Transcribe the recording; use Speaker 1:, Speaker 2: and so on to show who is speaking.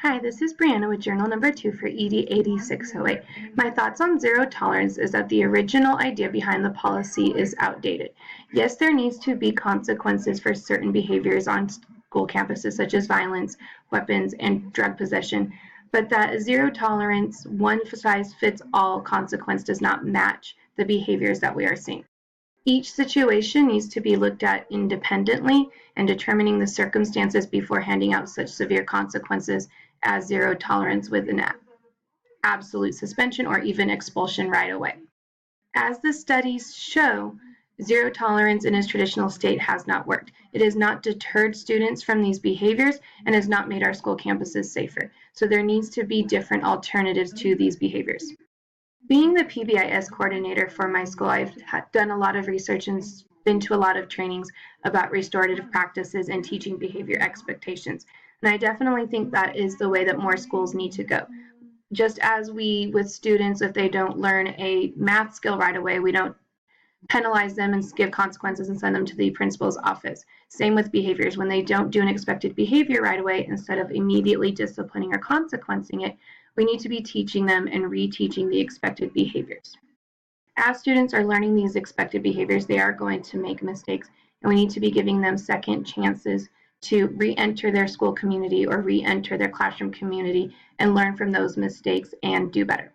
Speaker 1: Hi, this is Brianna with journal number 2 for ED 8608. My thoughts on zero tolerance is that the original idea behind the policy is outdated. Yes, there needs to be consequences for certain behaviors on school campuses, such as violence, weapons, and drug possession, but that zero tolerance, one size fits all consequence does not match the behaviors that we are seeing. Each situation needs to be looked at independently and determining the circumstances before handing out such severe consequences as zero tolerance with an absolute suspension or even expulsion right away. As the studies show, zero tolerance in its traditional state has not worked. It has not deterred students from these behaviors and has not made our school campuses safer. So there needs to be different alternatives to these behaviors. Being the PBIS coordinator for my school, I've done a lot of research and been to a lot of trainings about restorative practices and teaching behavior expectations. And I definitely think that is the way that more schools need to go. Just as we, with students, if they don't learn a math skill right away, we don't penalize them and give consequences and send them to the principal's office. Same with behaviors. When they don't do an expected behavior right away, instead of immediately disciplining or consequencing it, we need to be teaching them and reteaching the expected behaviors. As students are learning these expected behaviors, they are going to make mistakes, and we need to be giving them second chances to re-enter their school community or re-enter their classroom community and learn from those mistakes and do better.